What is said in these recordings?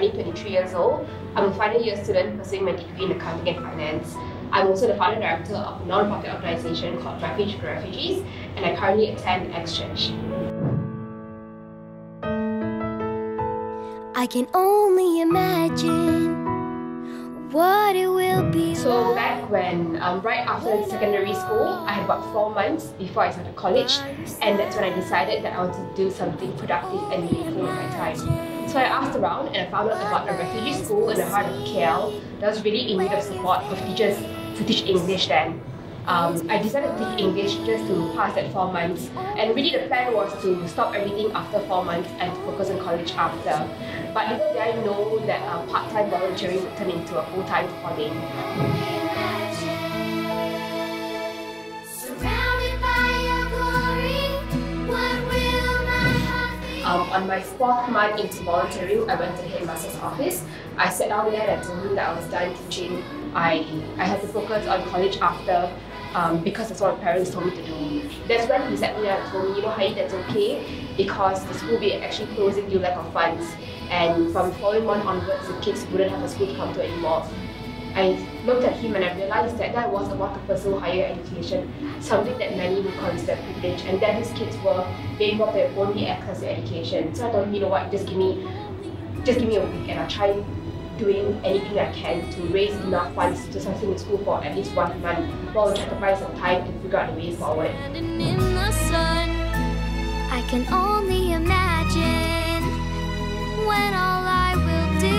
currently 23 years old. I'm a final year student pursuing my degree in accounting and finance. I'm also the founder director of a non-profit organization called Refuge for Refugees, and I currently attend X-Church. I can only imagine what it will be. So back when, right after secondary school, I had about 4 months before I started college, and that's when I decided that I wanted to do something productive and meaningful with my time. So I asked around and I found out about a refugee school in the heart of KL that was really in need of support of teachers to teach English then. I decided to teach English just to pass that 4 months, and really the plan was to stop everything after 4 months and focus on college after. But little did I know that part-time volunteering would turn into a full-time calling. On my 4th month into volunteering, I went to the headmaster's office. I sat down there and told him that I was done teaching. I had to focus on college after because that's what my parents told me to do. That's when he sat me down and told me, you know, Hai, that's okay because the school will be actually closing due to lack of funds. And from the following month onwards, the kids wouldn't have a school to come to anymore. I looked at him and I realized that I was about to pursue higher education, something that many would consider privilege, and that his kids were being able to only access to education. So I thought, you know what, just give me a week and I'll try doing anything I can to raise enough funds to sustain the school for at least 1 month while we try to buy some time and figure out the way forward. I can only imagine when all I will do.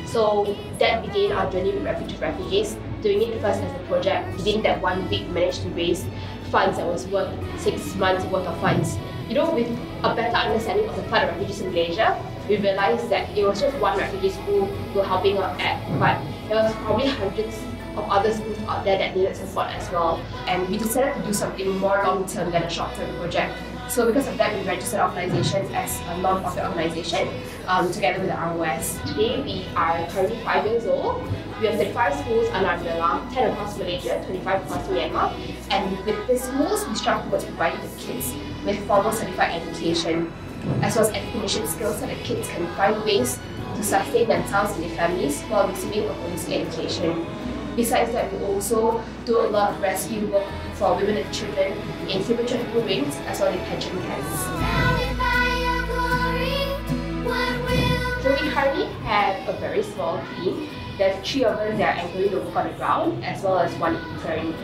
So that began our journey with Refuge for Refugees, doing it first as a project. Within that 1 week, we managed to raise funds that was worth 6 months worth of funds. You know, with a better understanding of the flood of refugees in Malaysia, we realized that it was just one refugee school we were helping out at, but there was probably hundreds of other schools out there that needed support as well. And we decided to do something more long-term than a short-term project. So because of that, we registered organizations as a non-profit organization together with the ROS. Today, we are currently 5 years old. We have 35 schools under our umbrella, 10 across Malaysia, 25 across Myanmar. And with these schools, we strive towards providing the kids with formal certified education, as well as education skills so that kids can find ways to sustain themselves and their families while receiving a holistic education. Besides that, we also do a lot of rescue work for women and children in premature rings as well as detention camps. So we currently have a very small team. There's 3 of us that are anchoring the work on the ground as well as 1 intern.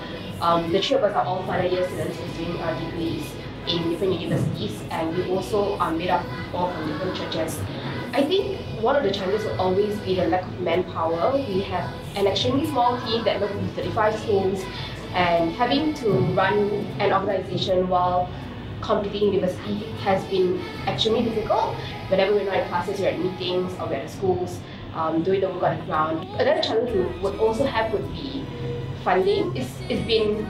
The 3 of us are all final year students pursuing our degrees in different universities, and we also are made up all from different churches. I think one of the challenges will always be the lack of manpower. We have an extremely small team that looks at 35 schools, and having to run an organization while completing university has been extremely difficult. Whenever we're not in classes, we're at meetings or we're at schools, doing the work on the ground. Another challenge we would also have would be funding. It's been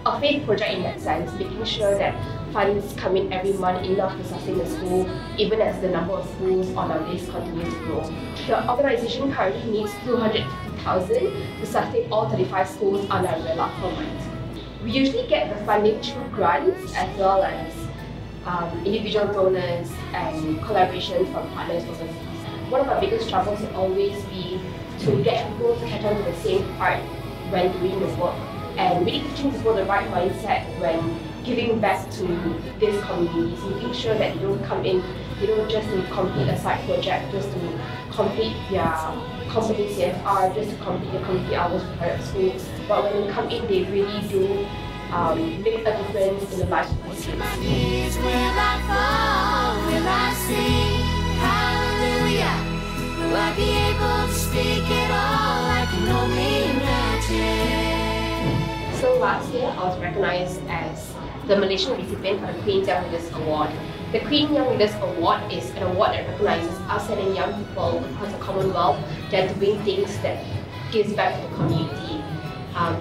a faith project in that sense, making sure that funds come in every month enough to sustain the school, even as the number of schools on our list continues to grow. The organization currently needs 250,000 to sustain all 35 schools on our umbrella per month. We usually get the funding through grants as well as individual donors and collaborations from partners overseas. One of our biggest struggles will always be to get people to catch on to the same part when doing the work, and really teaching people the right mindset when giving back to these communities, making sure that you don't come in, you don't just to complete a side project, just to complete their company CFR, just to complete their community hours for private school, but when they come in, they really do make a difference in the lives of these kids. Will I fall? Will I sing? Hallelujah. Will I be able to speak it all? I can only imagine. So last year, I was recognized as the Malaysian recipient for the Queen's Young Leaders Award. The Queen Young Leaders Award is an award that recognizes outstanding young people across the Commonwealth that are doing things that gives back to the community.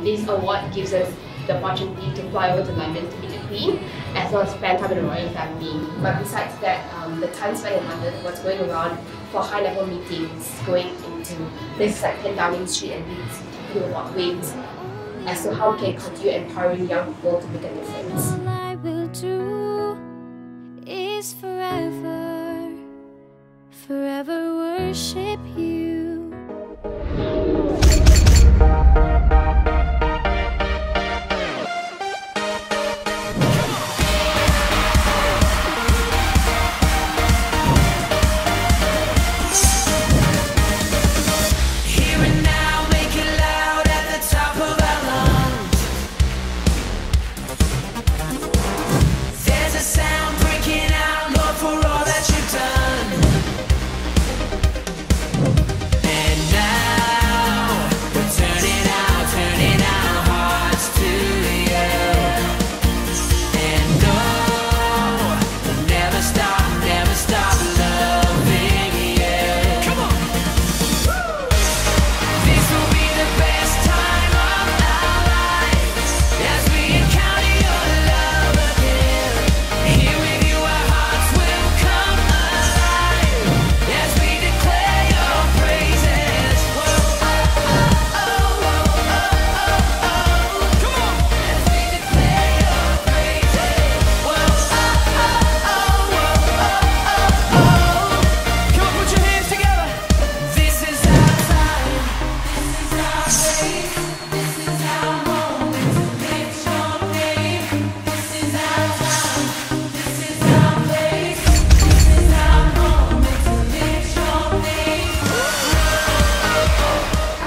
This award gives us the opportunity to fly over to London to meet the Queen, as well as spend time with the royal family. But besides that, the time spent in London was going around for high-level meetings, going into places like 10 Downing Street and Leeds, talking about ways as to how we can continue empowering young people to make a difference. All I will do is forever, forever. forever worship you.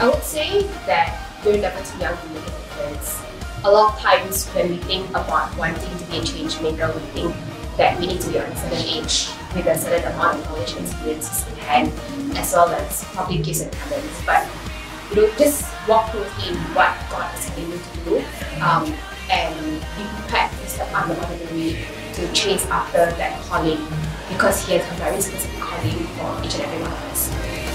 I would say that we're definitely young to make a difference. A lot of times when we think about wanting to be a change maker, we think that we need to be on a certain age with a certain amount of knowledge and experiences in hand, as well as public gifts and talents. But just walk closely in what God is calling you to do, and be prepared to step out of the ordinary to chase after that calling, because He has a very specific calling for each and every one of us.